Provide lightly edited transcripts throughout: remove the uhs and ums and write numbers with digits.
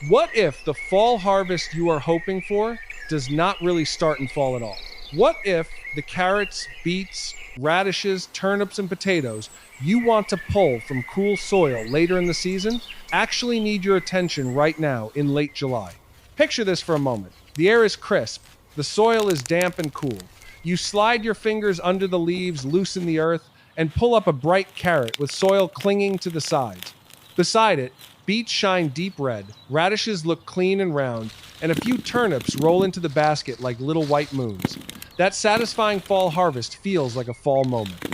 What if the fall harvest you are hoping for does not really start in fall at all? What if the carrots, beets, radishes, turnips, and potatoes you want to pull from cool soil later in the season actually need your attention right now in late July? Picture this for a moment. The air is crisp, the soil is damp and cool. You slide your fingers under the leaves, loosen the earth, and pull up a bright carrot with soil clinging to the sides. Beside it, beets shine deep red, radishes look clean and round, and a few turnips roll into the basket like little white moons. That satisfying fall harvest feels like a fall moment.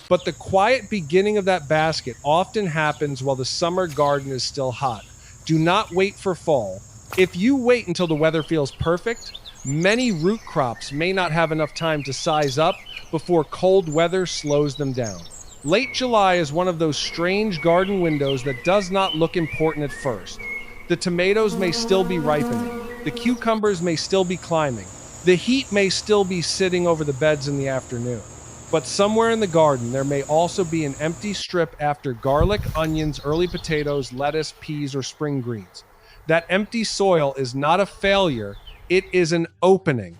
But the quiet beginning of that basket often happens while the summer garden is still hot. Do not wait for fall. If you wait until the weather feels perfect, many root crops may not have enough time to size up before cold weather slows them down. Late July is one of those strange garden windows that does not look important at first. The tomatoes may still be ripening. The cucumbers may still be climbing. The heat may still be sitting over the beds in the afternoon. But somewhere in the garden, there may also be an empty strip after garlic, onions, early potatoes, lettuce, peas, or spring greens. That empty soil is not a failure, it is an opening.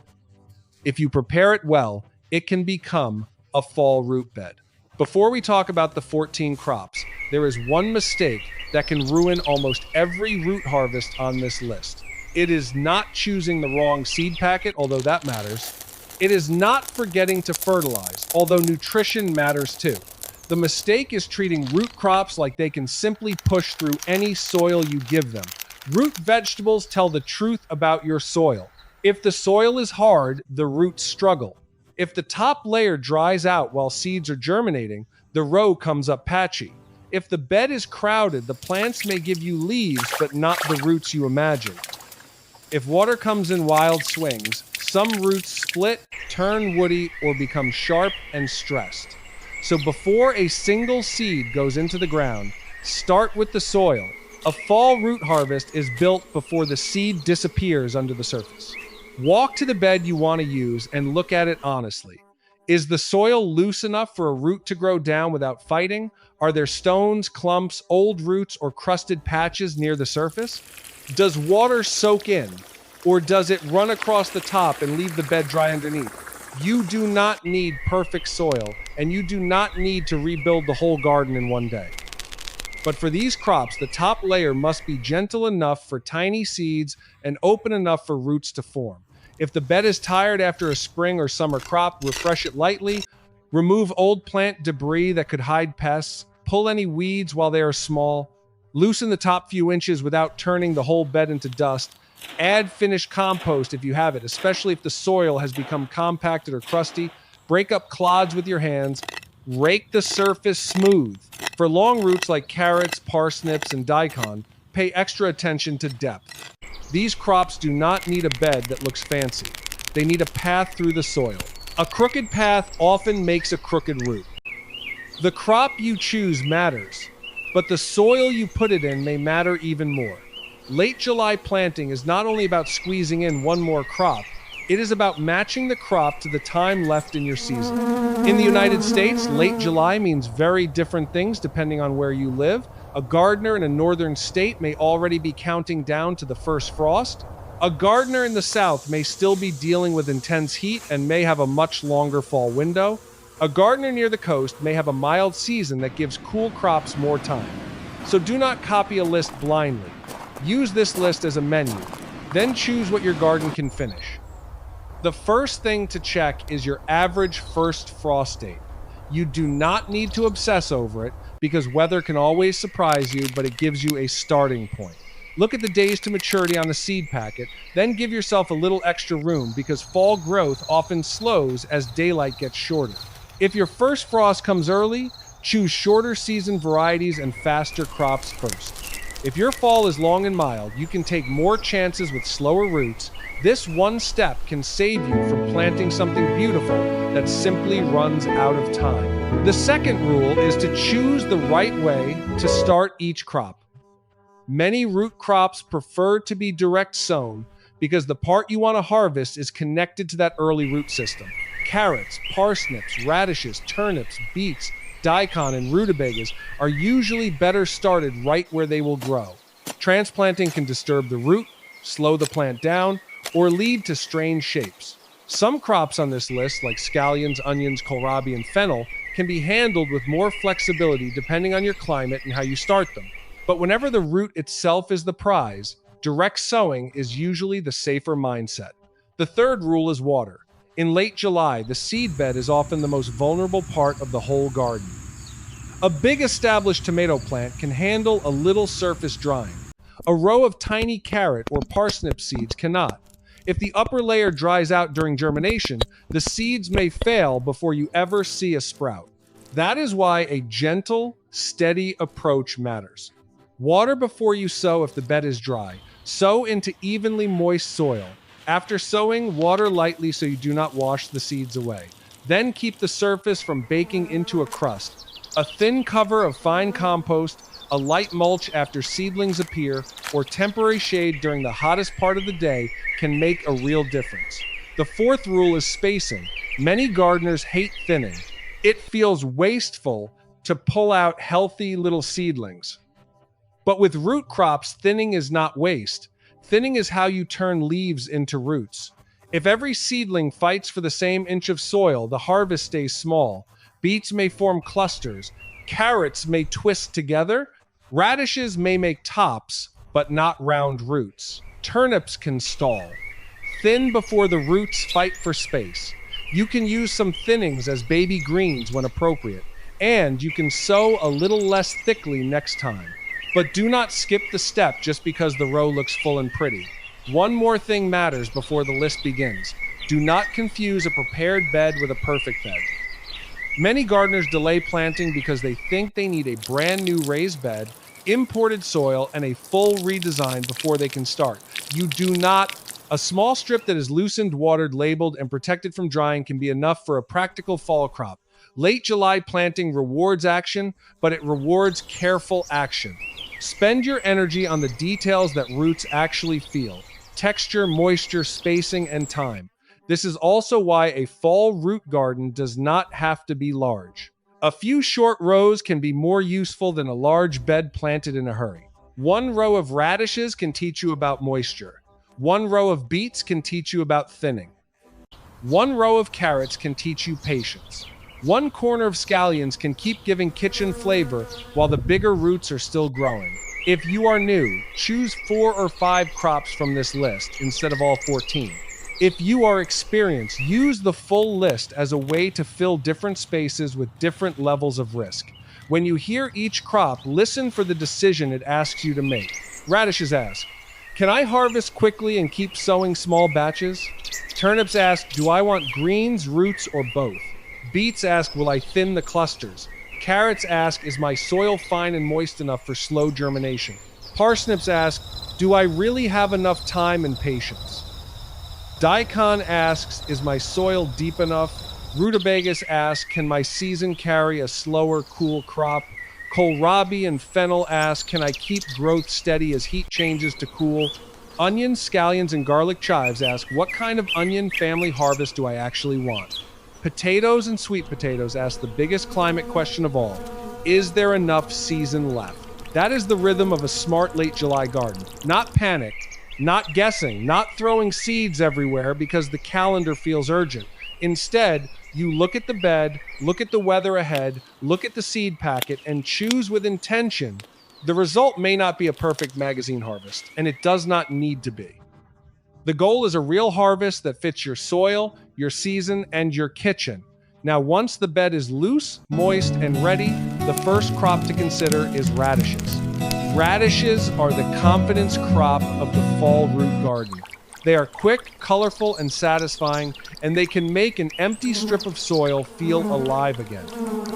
If you prepare it well, it can become a fall root bed. Before we talk about the 14 crops, there is one mistake that can ruin almost every root harvest on this list. It is not choosing the wrong seed packet, although that matters. It is not forgetting to fertilize, although nutrition matters too. The mistake is treating root crops like they can simply push through any soil you give them. Root vegetables tell the truth about your soil. If the soil is hard, the roots struggle. If the top layer dries out while seeds are germinating, the row comes up patchy. If the bed is crowded, the plants may give you leaves, but not the roots you imagined. If water comes in wild swings, some roots split, turn woody, or become sharp and stressed. So before a single seed goes into the ground, start with the soil. A fall root harvest is built before the seed disappears under the surface. Walk to the bed you want to use and look at it honestly. Is the soil loose enough for a root to grow down without fighting? Are there stones, clumps, old roots, or crusted patches near the surface? Does water soak in, or does it run across the top and leave the bed dry underneath? You do not need perfect soil, and you do not need to rebuild the whole garden in one day. But for these crops, the top layer must be gentle enough for tiny seeds and open enough for roots to form. If the bed is tired after a spring or summer crop, refresh it lightly, remove old plant debris that could hide pests, pull any weeds while they are small, loosen the top few inches without turning the whole bed into dust, add finished compost if you have it, especially if the soil has become compacted or crusty, break up clods with your hands, rake the surface smooth. For long roots like carrots, parsnips, and daikon, pay extra attention to depth. These crops do not need a bed that looks fancy. They need a path through the soil. A crooked path often makes a crooked root. The crop you choose matters, but the soil you put it in may matter even more. Late July planting is not only about squeezing in one more crop, it is about matching the crop to the time left in your season. In the United States, late July means very different things depending on where you live. A gardener in a northern state may already be counting down to the first frost. A gardener in the south may still be dealing with intense heat and may have a much longer fall window. A gardener near the coast may have a mild season that gives cool crops more time. So do not copy a list blindly. Use this list as a menu, then choose what your garden can finish. The first thing to check is your average first frost date. You do not need to obsess over it because weather can always surprise you, but it gives you a starting point. Look at the days to maturity on the seed packet, then give yourself a little extra room because fall growth often slows as daylight gets shorter. If your first frost comes early, choose shorter season varieties and faster crops first. If your fall is long and mild, you can take more chances with slower roots. This one step can save you from planting something beautiful that simply runs out of time. The second rule is to choose the right way to start each crop. Many root crops prefer to be direct sown because the part you want to harvest is connected to that early root system. Carrots, parsnips, radishes, turnips, beets, daikon, and rutabagas are usually better started right where they will grow. Transplanting can disturb the root, slow the plant down, or lead to strange shapes. Some crops on this list, like scallions, onions, kohlrabi, and fennel, can be handled with more flexibility depending on your climate and how you start them. But whenever the root itself is the prize, direct sowing is usually the safer mindset. The third rule is water. In late July, the seed bed is often the most vulnerable part of the whole garden. A big established tomato plant can handle a little surface drying. A row of tiny carrot or parsnip seeds cannot. If the upper layer dries out during germination, the seeds may fail before you ever see a sprout. That is why a gentle, steady approach matters. Water before you sow if the bed is dry. Sow into evenly moist soil. After sowing, water lightly so you do not wash the seeds away. Then keep the surface from baking into a crust. A thin cover of fine compost, a light mulch after seedlings appear, or temporary shade during the hottest part of the day can make a real difference. The fourth rule is spacing. Many gardeners hate thinning. It feels wasteful to pull out healthy little seedlings. But with root crops, thinning is not waste. Thinning is how you turn leaves into roots. If every seedling fights for the same inch of soil, the harvest stays small. Beets may form clusters. Carrots may twist together. Radishes may make tops, but not round roots. Turnips can stall. Thin before the roots fight for space. You can use some thinnings as baby greens when appropriate, and you can sow a little less thickly next time. But do not skip the step just because the row looks full and pretty. One more thing matters before the list begins. Do not confuse a prepared bed with a perfect bed. Many gardeners delay planting because they think they need a brand new raised bed, imported soil, and a full redesign before they can start. You do not. A small strip that is loosened, watered, labeled, and protected from drying can be enough for a practical fall crop. Late July planting rewards action, but it rewards careful action. Spend your energy on the details that roots actually feel: texture, moisture, spacing, and time. This is also why a fall root garden does not have to be large. A few short rows can be more useful than a large bed planted in a hurry. One row of radishes can teach you about moisture. One row of beets can teach you about thinning. One row of carrots can teach you patience. One corner of scallions can keep giving kitchen flavor while the bigger roots are still growing. If you are new, choose 4 or 5 crops from this list instead of all 14. If you are experienced, use the full list as a way to fill different spaces with different levels of risk. When you hear each crop, listen for the decision it asks you to make. Radishes ask, can I harvest quickly and keep sowing small batches? Turnips ask, do I want greens, roots, or both? Beets ask, will I thin the clusters? Carrots ask, is my soil fine and moist enough for slow germination? Parsnips ask, do I really have enough time and patience? Daikon asks, is my soil deep enough? Rutabagas ask, can my season carry a slower, cool crop? Kohlrabi and fennel ask, can I keep growth steady as heat changes to cool? Onions, scallions, and garlic chives ask, what kind of onion family harvest do I actually want? Potatoes and sweet potatoes ask the biggest climate question of all, is there enough season left? That is the rhythm of a smart late July garden. Not panic, not guessing, not throwing seeds everywhere because the calendar feels urgent. Instead, you look at the bed, look at the weather ahead, look at the seed packet, and choose with intention. The result may not be a perfect magazine harvest, and it does not need to be. The goal is a real harvest that fits your soil, your season, and your kitchen. Now, once the bed is loose, moist, and ready, the first crop to consider is radishes. Radishes are the confidence crop of the fall root garden. They are quick, colorful, and satisfying, and they can make an empty strip of soil feel alive again.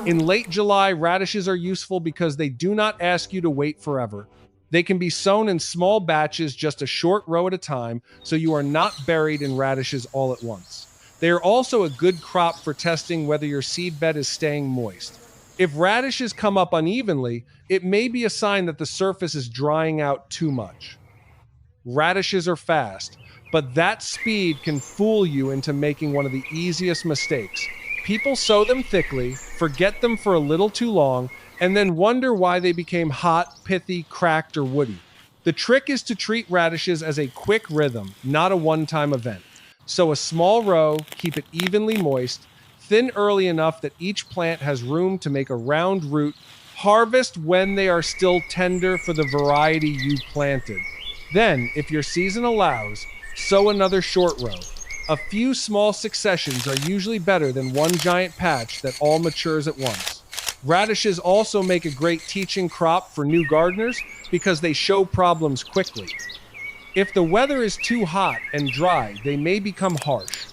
In late July, radishes are useful because they do not ask you to wait forever. They can be sown in small batches, just a short row at a time, so you are not buried in radishes all at once. They are also a good crop for testing whether your seed bed is staying moist. If radishes come up unevenly, it may be a sign that the surface is drying out too much. Radishes are fast, but that speed can fool you into making one of the easiest mistakes. People sow them thickly, forget them for a little too long, and then wonder why they became hot, pithy, cracked, or woody. The trick is to treat radishes as a quick rhythm, not a one-time event. Sow a small row, keep it evenly moist, thin early enough that each plant has room to make a round root. Harvest when they are still tender for the variety you planted. Then, if your season allows, sow another short row. A few small successions are usually better than one giant patch that all matures at once. Radishes also make a great teaching crop for new gardeners because they show problems quickly. If the weather is too hot and dry, they may become harsh.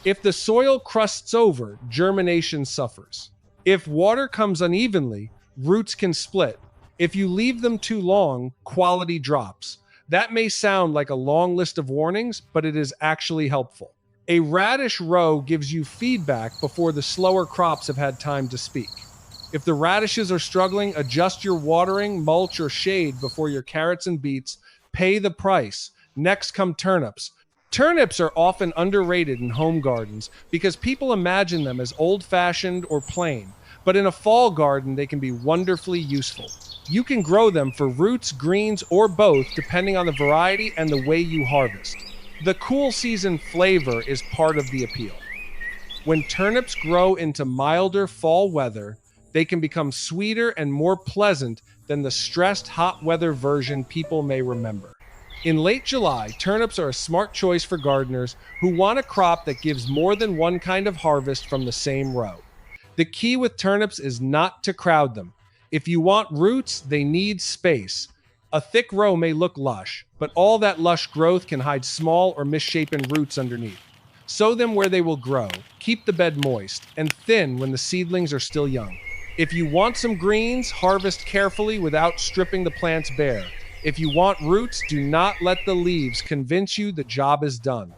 If the soil crusts over, germination suffers. If water comes unevenly, roots can split. If you leave them too long, quality drops. That may sound like a long list of warnings, but it is actually helpful. A radish row gives you feedback before the slower crops have had time to speak. If the radishes are struggling, adjust your watering, mulch, or shade before your carrots and beets. Pay the price. Next come turnips. Turnips are often underrated in home gardens because people imagine them as old-fashioned or plain, but in a fall garden they can be wonderfully useful. You can grow them for roots, greens, or both depending on the variety and the way you harvest. The cool season flavor is part of the appeal. When turnips grow into milder fall weather, they can become sweeter and more pleasant than the stressed hot weather version people may remember. In late July, turnips are a smart choice for gardeners who want a crop that gives more than one kind of harvest from the same row. The key with turnips is not to crowd them. If you want roots, they need space. A thick row may look lush, but all that lush growth can hide small or misshapen roots underneath. Sow them where they will grow, keep the bed moist, and thin when the seedlings are still young. If you want some greens, harvest carefully without stripping the plants bare. If you want roots, do not let the leaves convince you the job is done.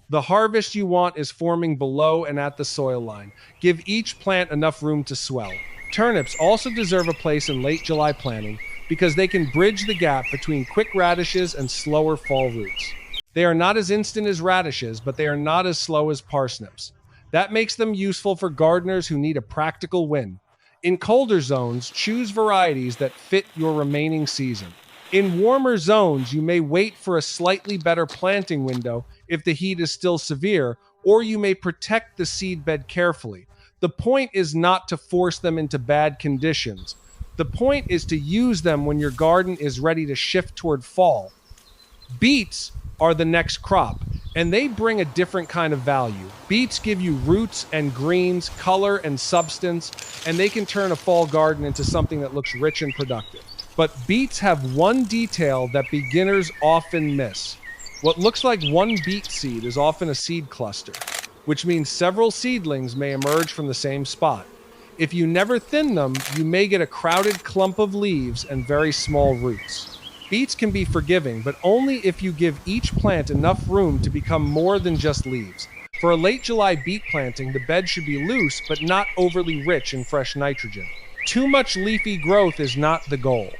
The harvest you want is forming below and at the soil line. Give each plant enough room to swell. Turnips also deserve a place in late July planting because they can bridge the gap between quick radishes and slower fall roots. They are not as instant as radishes, but they are not as slow as parsnips. That makes them useful for gardeners who need a practical win. In colder zones, choose varieties that fit your remaining season. In warmer zones, you may wait for a slightly better planting window if the heat is still severe, or you may protect the seed bed carefully. The point is not to force them into bad conditions. The point is to use them when your garden is ready to shift toward fall. Beets are the next crop, and they bring a different kind of value. Beets give you roots and greens, color and substance, and they can turn a fall garden into something that looks rich and productive. But beets have one detail that beginners often miss. What looks like one beet seed is often a seed cluster, which means several seedlings may emerge from the same spot. If you never thin them, you may get a crowded clump of leaves and very small roots. Beets can be forgiving, but only if you give each plant enough room to become more than just leaves. For a late July beet planting, the bed should be loose but not overly rich in fresh nitrogen. Too much leafy growth is not the goal.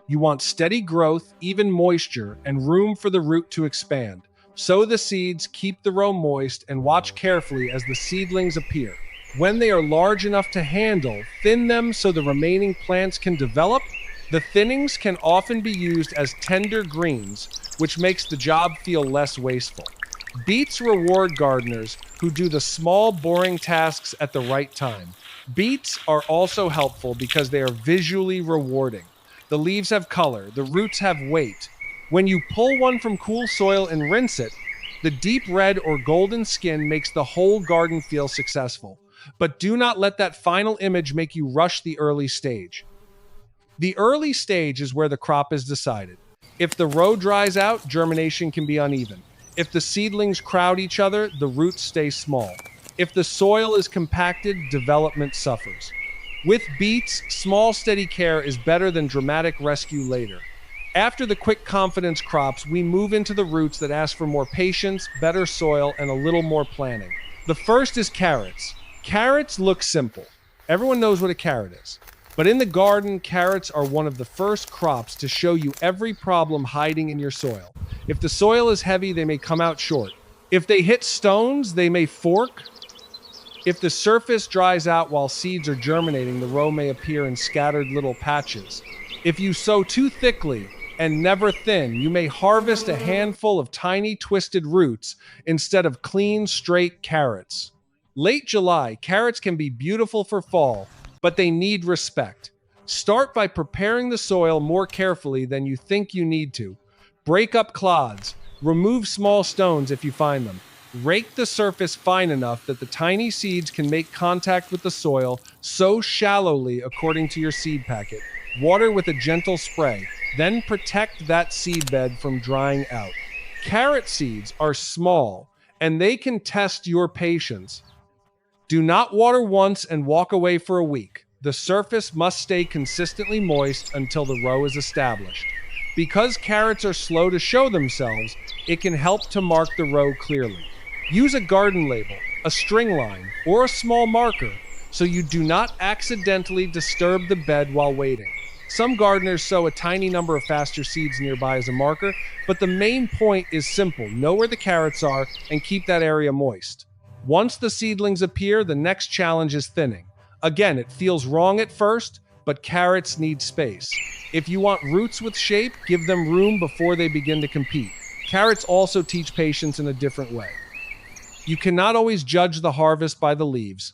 You want steady growth, even moisture, and room for the root to expand. Sow the seeds, keep the row moist, and watch carefully as the seedlings appear. When they are large enough to handle, thin them so the remaining plants can develop. The thinnings can often be used as tender greens, which makes the job feel less wasteful. Beets reward gardeners who do the small, boring tasks at the right time. Beets are also helpful because they are visually rewarding. The leaves have color, the roots have weight. When you pull one from cool soil and rinse it, the deep red or golden skin makes the whole garden feel successful. But do not let that final image make you rush the early stage. The early stage is where the crop is decided. If the row dries out, germination can be uneven. If the seedlings crowd each other, the roots stay small. If the soil is compacted, development suffers. With beets, small steady care is better than dramatic rescue later. After the quick confidence crops, we move into the roots that ask for more patience, better soil, and a little more planning. The first is carrots. Carrots look simple. Everyone knows what a carrot is. But in the garden, carrots are one of the first crops to show you every problem hiding in your soil. If the soil is heavy, they may come out short. If they hit stones, they may fork. If the surface dries out while seeds are germinating, the row may appear in scattered little patches. If you sow too thickly, and never thin. You may harvest a handful of tiny twisted roots instead of clean, straight carrots. Late July, carrots can be beautiful for fall, but they need respect. Start by preparing the soil more carefully than you think you need to. Break up clods. Remove small stones if you find them. Rake the surface fine enough that the tiny seeds can make contact with the soil. Sow shallowly according to your seed packet. Water with a gentle spray. Then protect that seedbed from drying out. Carrot seeds are small, and they can test your patience. Do not water once and walk away for a week. The surface must stay consistently moist until the row is established. Because carrots are slow to show themselves, it can help to mark the row clearly. Use a garden label, a string line, or a small marker so you do not accidentally disturb the bed while waiting. Some gardeners sow a tiny number of faster seeds nearby as a marker, but the main point is simple. Know where the carrots are and keep that area moist. Once the seedlings appear, the next challenge is thinning. Again, it feels wrong at first, but carrots need space. If you want roots with shape, give them room before they begin to compete. Carrots also teach patience in a different way. You cannot always judge the harvest by the leaves.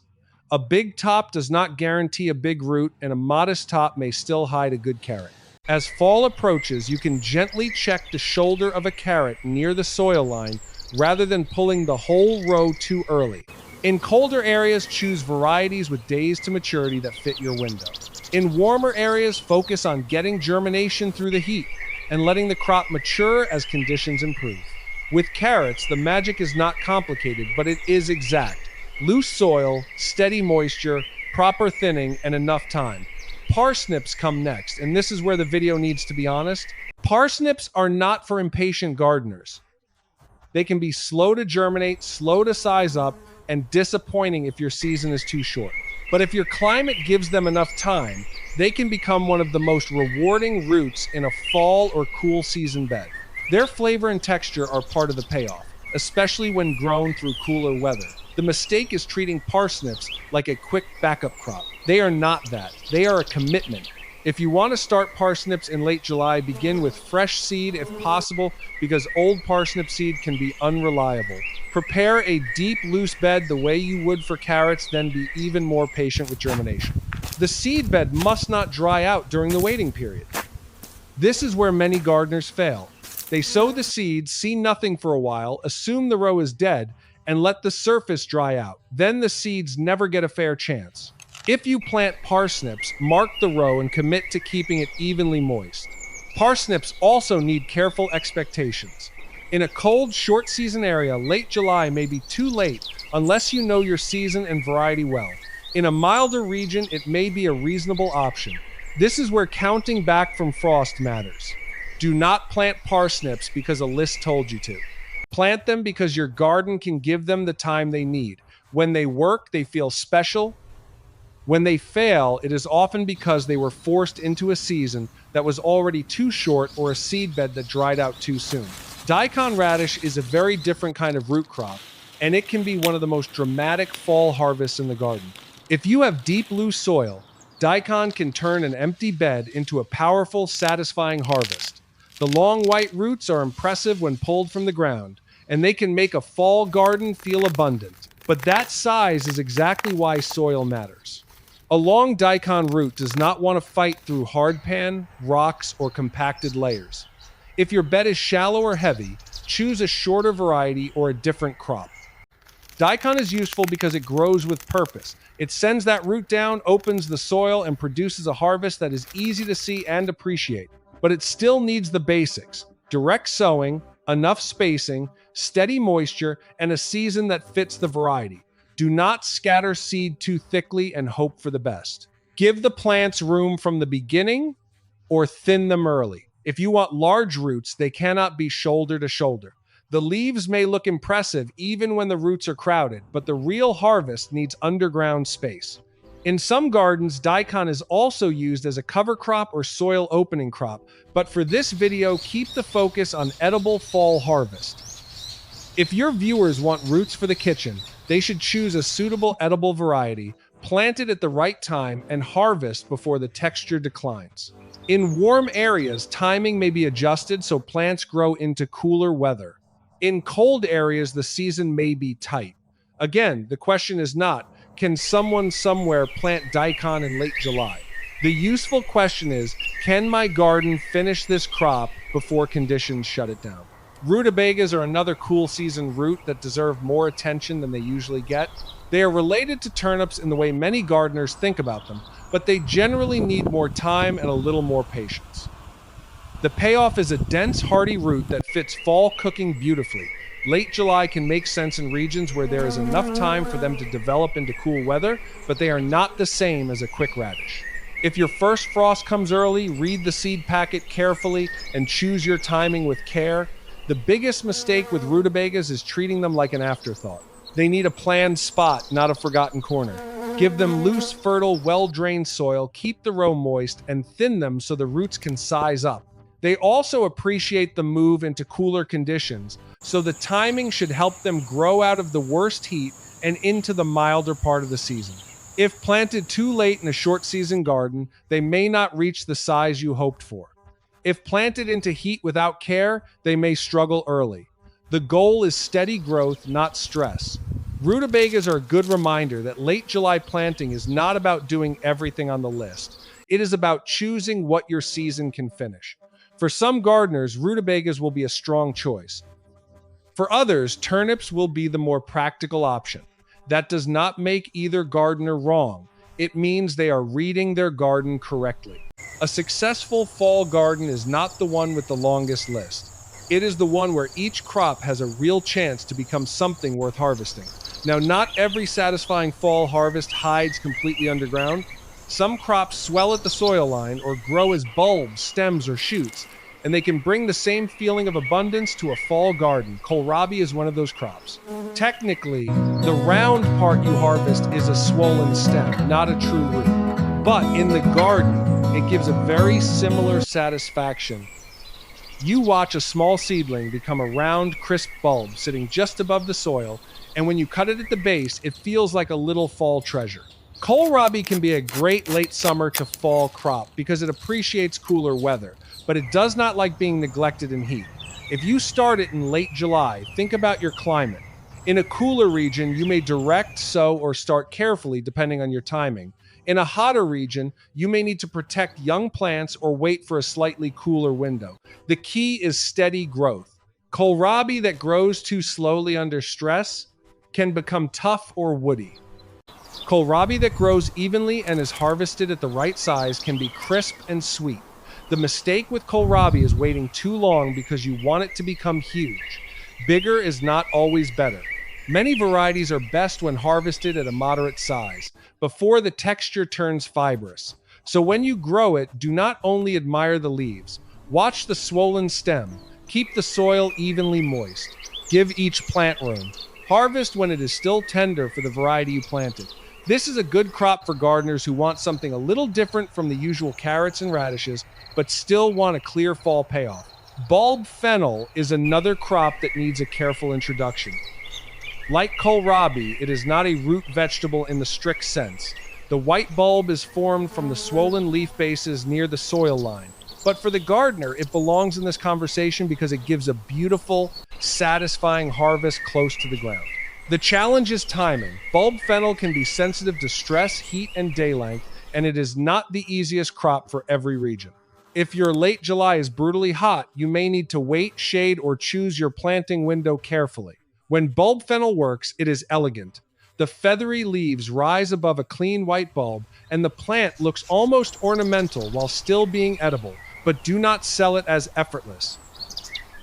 A big top does not guarantee a big root, and a modest top may still hide a good carrot. As fall approaches, you can gently check the shoulder of a carrot near the soil line rather than pulling the whole row too early. In colder areas, choose varieties with days to maturity that fit your window. In warmer areas, focus on getting germination through the heat and letting the crop mature as conditions improve. With carrots, the magic is not complicated, but it is exact. Loose soil, steady moisture, proper thinning, and enough time. Parsnips come next, and this is where the video needs to be honest. Parsnips are not for impatient gardeners. They can be slow to germinate, slow to size up, and disappointing if your season is too short. But if your climate gives them enough time, they can become one of the most rewarding roots in a fall or cool season bed. Their flavor and texture are part of the payoff, especially when grown through cooler weather. The mistake is treating parsnips like a quick backup crop. They are not that. They are a commitment. If you want to start parsnips in late July, begin with fresh seed if possible, because old parsnip seed can be unreliable. Prepare a deep, loose bed the way you would for carrots, then be even more patient with germination. The seed bed must not dry out during the waiting period. This is where many gardeners fail. They sow the seeds, see nothing for a while, assume the row is dead, and let the surface dry out. Then the seeds never get a fair chance. If you plant parsnips, mark the row and commit to keeping it evenly moist. Parsnips also need careful expectations. In a cold, short-season area, late July may be too late unless you know your season and variety well. In a milder region, it may be a reasonable option. This is where counting back from frost matters. Do not plant parsnips because a list told you to. Plant them because your garden can give them the time they need. When they work, they feel special. When they fail, it is often because they were forced into a season that was already too short or a seedbed that dried out too soon. Daikon radish is a very different kind of root crop, and it can be one of the most dramatic fall harvests in the garden. If you have deep, loose soil, daikon can turn an empty bed into a powerful, satisfying harvest. The long white roots are impressive when pulled from the ground, and they can make a fall garden feel abundant. But that size is exactly why soil matters. A long daikon root does not want to fight through hardpan, rocks, or compacted layers. If your bed is shallow or heavy, choose a shorter variety or a different crop. Daikon is useful because it grows with purpose. It sends that root down, opens the soil, and produces a harvest that is easy to see and appreciate. But it still needs the basics: direct sowing, enough spacing, steady moisture, and a season that fits the variety. Do not scatter seed too thickly and hope for the best. Give the plants room from the beginning or thin them early. If you want large roots, they cannot be shoulder to shoulder. The leaves may look impressive even when the roots are crowded, but the real harvest needs underground space. In some gardens, daikon is also used as a cover crop or soil opening crop, but for this video, keep the focus on edible fall harvest. If your viewers want roots for the kitchen, they should choose a suitable edible variety, plant it at the right time, and harvest before the texture declines. In warm areas, timing may be adjusted so plants grow into cooler weather. In cold areas, the season may be tight. Again, the question is not, can someone somewhere plant daikon in late July? The useful question is, can my garden finish this crop before conditions shut it down? Rutabagas are another cool season root that deserve more attention than they usually get. They are related to turnips in the way many gardeners think about them, but they generally need more time and a little more patience. The payoff is a dense, hardy root that fits fall cooking beautifully. Late July can make sense in regions where there is enough time for them to develop into cool weather, but they are not the same as a quick radish. If your first frost comes early, read the seed packet carefully and choose your timing with care. The biggest mistake with rutabagas is treating them like an afterthought. They need a planned spot, not a forgotten corner. Give them loose, fertile, well-drained soil, keep the row moist, and thin them so the roots can size up. They also appreciate the move into cooler conditions, so the timing should help them grow out of the worst heat and into the milder part of the season. If planted too late in a short season garden, they may not reach the size you hoped for. If planted into heat without care, they may struggle early. The goal is steady growth, not stress. Rutabagas are a good reminder that late July planting is not about doing everything on the list. It is about choosing what your season can finish. For some gardeners, rutabagas will be a strong choice. For others, turnips will be the more practical option. That does not make either gardener wrong. It means they are reading their garden correctly. A successful fall garden is not the one with the longest list. It is the one where each crop has a real chance to become something worth harvesting. Now, not every satisfying fall harvest hides completely underground. Some crops swell at the soil line or grow as bulbs, stems, or shoots, and they can bring the same feeling of abundance to a fall garden. Kohlrabi is one of those crops. Technically, the round part you harvest is a swollen stem, not a true root. But in the garden, it gives a very similar satisfaction. You watch a small seedling become a round, crisp bulb sitting just above the soil, and when you cut it at the base, it feels like a little fall treasure. Kohlrabi can be a great late summer to fall crop because it appreciates cooler weather, but it does not like being neglected in heat. If you start it in late July, think about your climate. In a cooler region, you may direct, sow, or start carefully depending on your timing. In a hotter region, you may need to protect young plants or wait for a slightly cooler window. The key is steady growth. Kohlrabi that grows too slowly under stress can become tough or woody. Kohlrabi that grows evenly and is harvested at the right size can be crisp and sweet. The mistake with kohlrabi is waiting too long because you want it to become huge. Bigger is not always better. Many varieties are best when harvested at a moderate size, before the texture turns fibrous. So when you grow it, do not only admire the leaves. Watch the swollen stem. Keep the soil evenly moist. Give each plant room. Harvest when it is still tender for the variety you planted. This is a good crop for gardeners who want something a little different from the usual carrots and radishes, but still want a clear fall payoff. Bulb fennel is another crop that needs a careful introduction. Like kohlrabi, it is not a root vegetable in the strict sense. The white bulb is formed from the swollen leaf bases near the soil line. But for the gardener, it belongs in this conversation because it gives a beautiful, satisfying harvest close to the ground. The challenge is timing. Bulb fennel can be sensitive to stress, heat, and day length, and it is not the easiest crop for every region. If your late July is brutally hot, you may need to wait, shade, or choose your planting window carefully. When bulb fennel works, it is elegant. The feathery leaves rise above a clean white bulb, and the plant looks almost ornamental while still being edible, but do not sell it as effortless.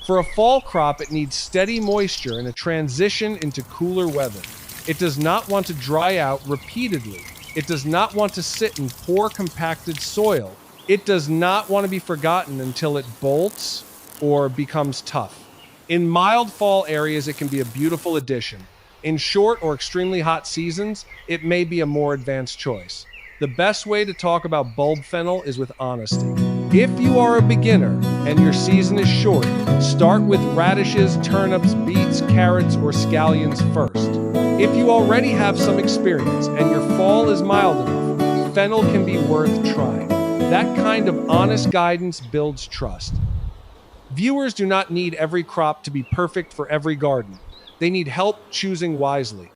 For a fall crop, it needs steady moisture and a transition into cooler weather. It does not want to dry out repeatedly. It does not want to sit in poor compacted soil. It does not want to be forgotten until it bolts or becomes tough. In mild fall areas, it can be a beautiful addition. In short or extremely hot seasons, it may be a more advanced choice. The best way to talk about bulb fennel is with honesty. If you are a beginner and your season is short, start with radishes, turnips, beets, carrots, or scallions first. If you already have some experience and your fall is mild enough, fennel can be worth trying. That kind of honest guidance builds trust. Viewers do not need every crop to be perfect for every garden. They need help choosing wisely.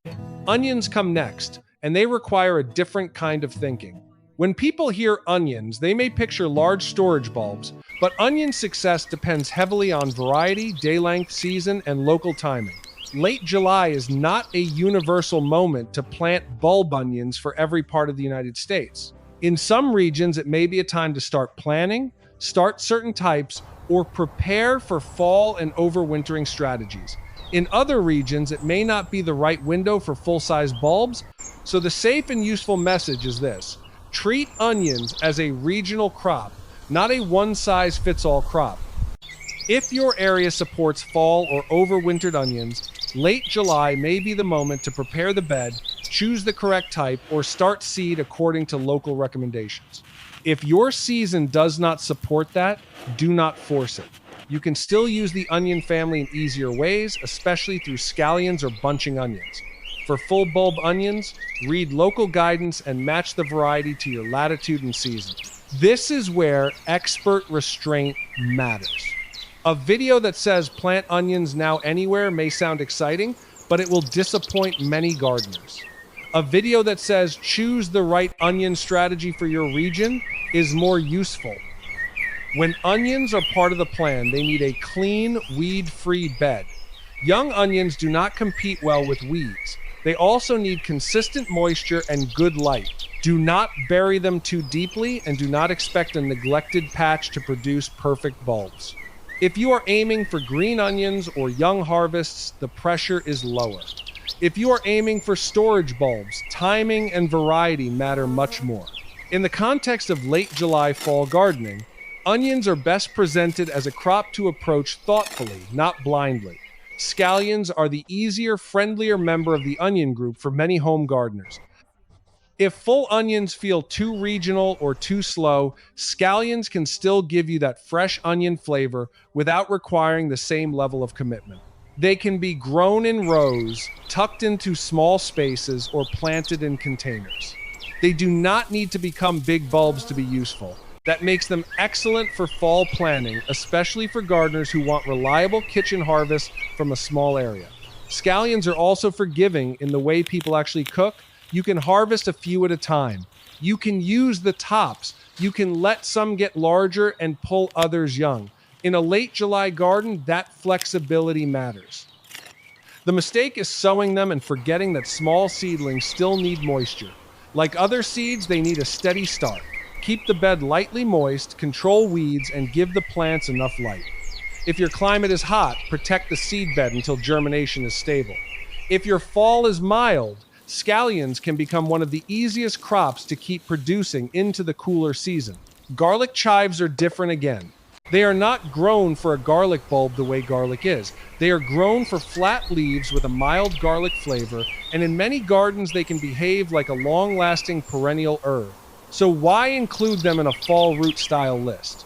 Onions come next, and they require a different kind of thinking. When people hear onions, they may picture large storage bulbs, but onion success depends heavily on variety, day length, season, and local timing. Late July is not a universal moment to plant bulb onions for every part of the United States. In some regions, it may be a time to start planting, start certain types, or prepare for fall and overwintering strategies. In other regions, it may not be the right window for full-size bulbs, so the safe and useful message is this: treat onions as a regional crop, not a one-size-fits-all crop. If your area supports fall or overwintered onions, late July may be the moment to prepare the bed, choose the correct type, or start seed according to local recommendations. If your season does not support that, do not force it. You can still use the onion family in easier ways, especially through scallions or bunching onions. For full bulb onions, read local guidance and match the variety to your latitude and season. This is where expert restraint matters. A video that says plant onions now anywhere may sound exciting, but it will disappoint many gardeners. A video that says choose the right onion strategy for your region is more useful. When onions are part of the plan, they need a clean, weed-free bed. Young onions do not compete well with weeds. They also need consistent moisture and good light. Do not bury them too deeply, and do not expect a neglected patch to produce perfect bulbs. If you are aiming for green onions or young harvests, the pressure is lower. If you are aiming for storage bulbs, timing and variety matter much more. In the context of late July fall gardening, onions are best presented as a crop to approach thoughtfully, not blindly. Scallions are the easier, friendlier member of the onion group for many home gardeners. If full onions feel too regional or too slow, scallions can still give you that fresh onion flavor without requiring the same level of commitment. They can be grown in rows, tucked into small spaces, or planted in containers. They do not need to become big bulbs to be useful. That makes them excellent for fall planting, especially for gardeners who want reliable kitchen harvests from a small area. Scallions are also forgiving in the way people actually cook. You can harvest a few at a time. You can use the tops. You can let some get larger and pull others young. In a late July garden, that flexibility matters. The mistake is sowing them and forgetting that small seedlings still need moisture. Like other seeds, they need a steady start. Keep the bed lightly moist, control weeds, and give the plants enough light. If your climate is hot, protect the seed bed until germination is stable. If your fall is mild, scallions can become one of the easiest crops to keep producing into the cooler season. Garlic chives are different again. They are not grown for a garlic bulb the way garlic is. They are grown for flat leaves with a mild garlic flavor, and in many gardens they can behave like a long-lasting perennial herb. So why include them in a fall root style list?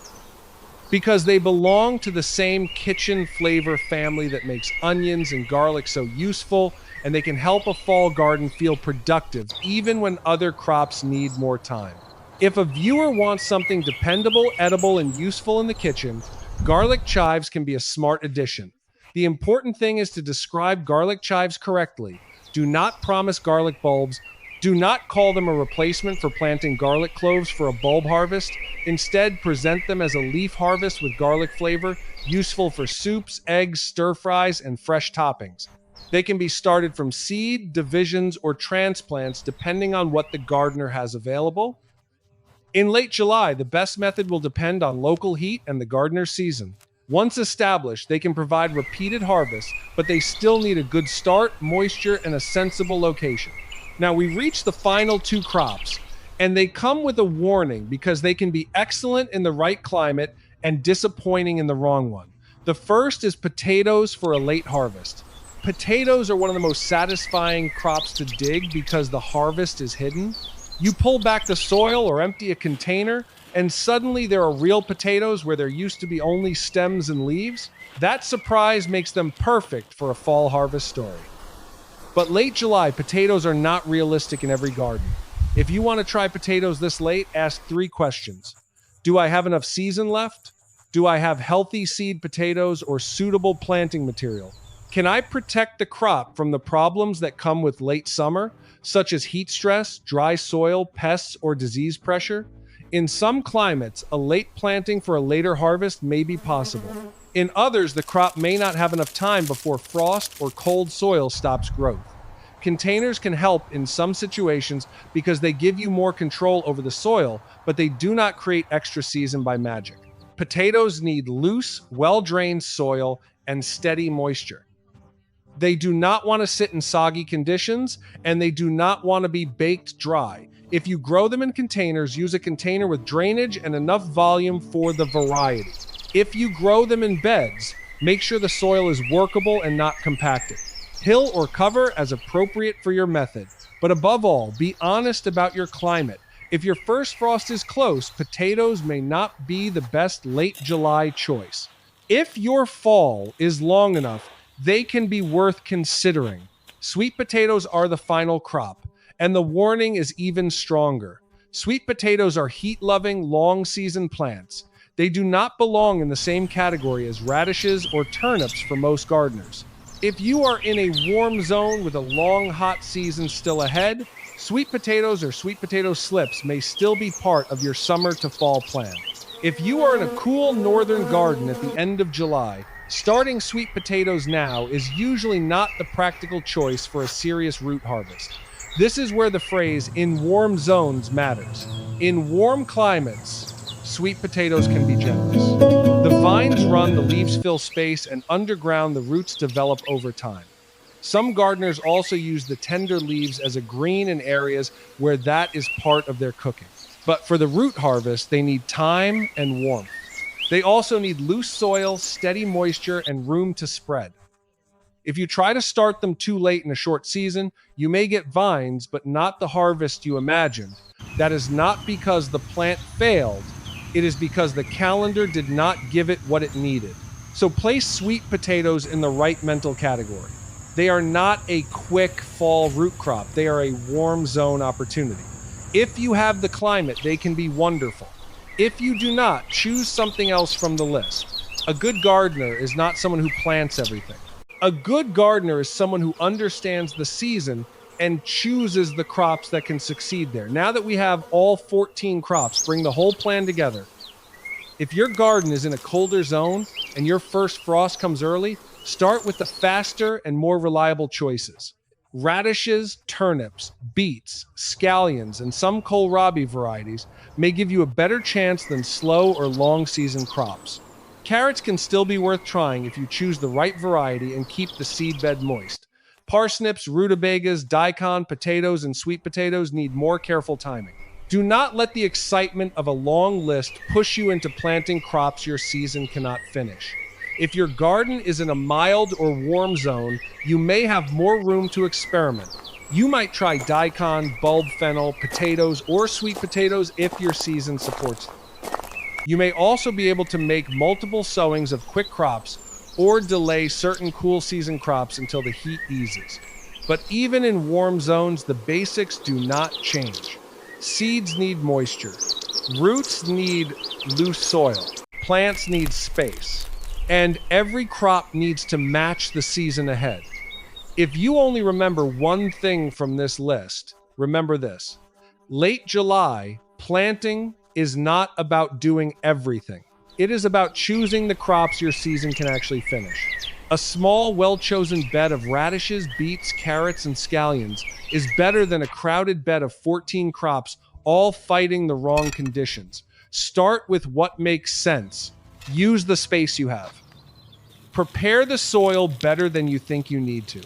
Because they belong to the same kitchen flavor family that makes onions and garlic so useful, and they can help a fall garden feel productive even when other crops need more time. If a viewer wants something dependable, edible, and useful in the kitchen, garlic chives can be a smart addition. The important thing is to describe garlic chives correctly. Do not promise garlic bulbs. Do not call them a replacement for planting garlic cloves for a bulb harvest. Instead, present them as a leaf harvest with garlic flavor, useful for soups, eggs, stir-fries, and fresh toppings. They can be started from seed, divisions, or transplants depending on what the gardener has available. In late July, the best method will depend on local heat and the gardener's season. Once established, they can provide repeated harvests, but they still need a good start, moisture, and a sensible location. Now, we've reached the final two crops, and they come with a warning because they can be excellent in the right climate and disappointing in the wrong one. The first is potatoes for a late harvest. Potatoes are one of the most satisfying crops to dig because the harvest is hidden. You pull back the soil or empty a container, and suddenly there are real potatoes where there used to be only stems and leaves. That surprise makes them perfect for a fall harvest story. But late July, potatoes are not realistic in every garden. If you want to try potatoes this late, ask 3 questions. Do I have enough season left? Do I have healthy seed potatoes or suitable planting material? Can I protect the crop from the problems that come with late summer, such as heat stress, dry soil, pests, or disease pressure? In some climates, a late planting for a later harvest may be possible. In others, the crop may not have enough time before frost or cold soil stops growth. Containers can help in some situations because they give you more control over the soil, but they do not create extra season by magic. Potatoes need loose, well-drained soil and steady moisture. They do not want to sit in soggy conditions, and they do not want to be baked dry. If you grow them in containers, use a container with drainage and enough volume for the variety. If you grow them in beds, make sure the soil is workable and not compacted. Hill or cover as appropriate for your method. But above all, be honest about your climate. If your first frost is close, potatoes may not be the best late July choice. If your fall is long enough, they can be worth considering. Sweet potatoes are the final crop, and the warning is even stronger. Sweet potatoes are heat-loving, long-season plants. They do not belong in the same category as radishes or turnips for most gardeners. If you are in a warm zone with a long, hot season still ahead, sweet potatoes or sweet potato slips may still be part of your summer to fall plan. If you are in a cool northern garden at the end of July, starting sweet potatoes now is usually not the practical choice for a serious root harvest. This is where the phrase "in warm zones" matters. In warm climates, sweet potatoes can be generous. The vines run, the leaves fill space, and underground the roots develop over time. Some gardeners also use the tender leaves as a green in areas where that is part of their cooking. But for the root harvest, they need time and warmth. They also need loose soil, steady moisture, and room to spread. If you try to start them too late in a short season, you may get vines, but not the harvest you imagined. That is not because the plant failed. It is because the calendar did not give it what it needed. So place sweet potatoes in the right mental category. They are not a quick fall root crop. They are a warm zone opportunity. If you have the climate, they can be wonderful. If you do not, choose something else from the list. A good gardener is not someone who plants everything. A good gardener is someone who understands the season and chooses the crops that can succeed there. Now that we have all 14 crops, bring the whole plan together. If your garden is in a colder zone and your first frost comes early, start with the faster and more reliable choices. Radishes, turnips, beets, scallions, and some kohlrabi varieties may give you a better chance than slow or long season crops. Carrots can still be worth trying if you choose the right variety and keep the seedbed moist. Parsnips, rutabagas, daikon, potatoes, and sweet potatoes need more careful timing. Do not let the excitement of a long list push you into planting crops your season cannot finish. If your garden is in a mild or warm zone, you may have more room to experiment. You might try daikon, bulb fennel, potatoes, or sweet potatoes if your season supports them. You may also be able to make multiple sowings of quick crops or delay certain cool season crops until the heat eases. But even in warm zones, the basics do not change. Seeds need moisture. Roots need loose soil. Plants need space. And every crop needs to match the season ahead. If you only remember one thing from this list, remember this. Late July, planting is not about doing everything. It is about choosing the crops your season can actually finish. A small, well-chosen bed of radishes, beets, carrots, and scallions is better than a crowded bed of 14 crops all fighting the wrong conditions. Start with what makes sense. Use the space you have. Prepare the soil better than you think you need to.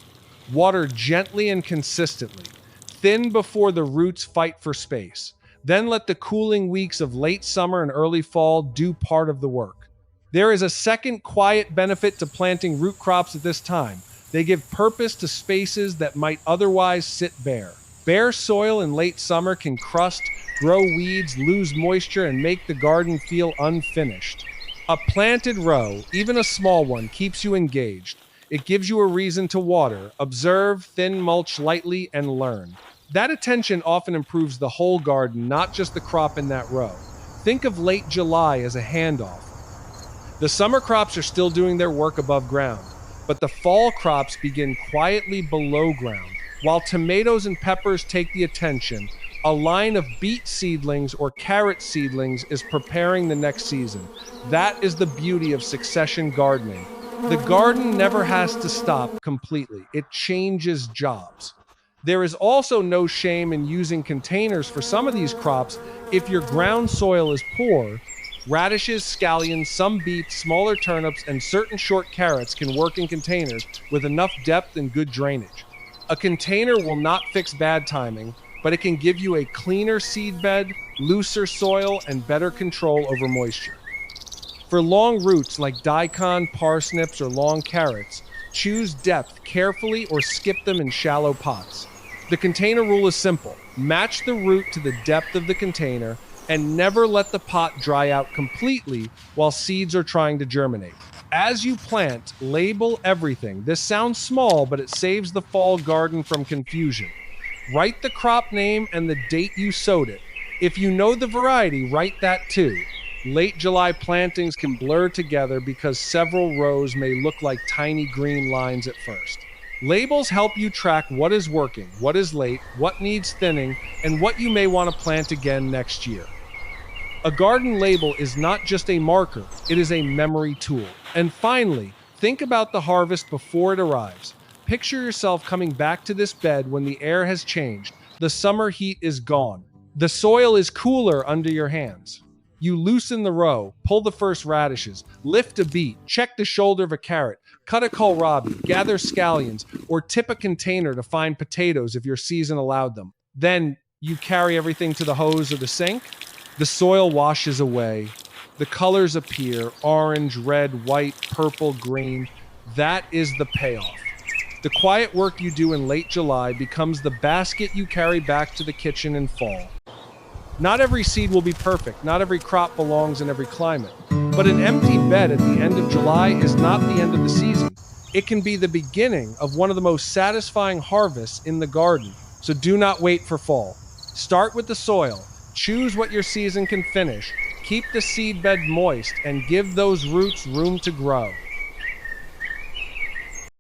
Water gently and consistently. Thin before the roots fight for space. Then let the cooling weeks of late summer and early fall do part of the work. There is a second quiet benefit to planting root crops at this time. They give purpose to spaces that might otherwise sit bare. Bare soil in late summer can crust, grow weeds, lose moisture, and make the garden feel unfinished. A planted row, even a small one, keeps you engaged. It gives you a reason to water, observe, thin mulch lightly, and learn. That attention often improves the whole garden, not just the crop in that row. Think of late July as a handoff. The summer crops are still doing their work above ground, but the fall crops begin quietly below ground. While tomatoes and peppers take the attention, a line of beet seedlings or carrot seedlings is preparing the next season. That is the beauty of succession gardening. The garden never has to stop completely. It changes jobs. There is also no shame in using containers for some of these crops if your ground soil is poor. Radishes, scallions, some beets, smaller turnips, and certain short carrots can work in containers with enough depth and good drainage. A container will not fix bad timing, but it can give you a cleaner seed bed, looser soil, and better control over moisture. For long roots like daikon, parsnips, or long carrots, choose depth carefully or skip them in shallow pots. The container rule is simple. Match the root to the depth of the container and never let the pot dry out completely while seeds are trying to germinate. As you plant, label everything. This sounds small, but it saves the fall garden from confusion. Write the crop name and the date you sowed it. If you know the variety, write that too. Late July plantings can blur together because several rows may look like tiny green lines at first. Labels help you track what is working, what is late, what needs thinning, and what you may want to plant again next year. A garden label is not just a marker, it is a memory tool. And finally, think about the harvest before it arrives. Picture yourself coming back to this bed when the air has changed, the summer heat is gone, the soil is cooler under your hands. You loosen the row, pull the first radishes, lift a beet, check the shoulder of a carrot, cut a kohlrabi, gather scallions, or tip a container to find potatoes if your season allowed them. Then you carry everything to the hose or the sink. The soil washes away. The colors appear: orange, red, white, purple, green. That is the payoff. The quiet work you do in late July becomes the basket you carry back to the kitchen in fall. Not every seed will be perfect. Not every crop belongs in every climate. But an empty bed at the end of July is not the end of the season. It can be the beginning of one of the most satisfying harvests in the garden. So do not wait for fall. Start with the soil. Choose what your season can finish. Keep the seed bed moist and give those roots room to grow.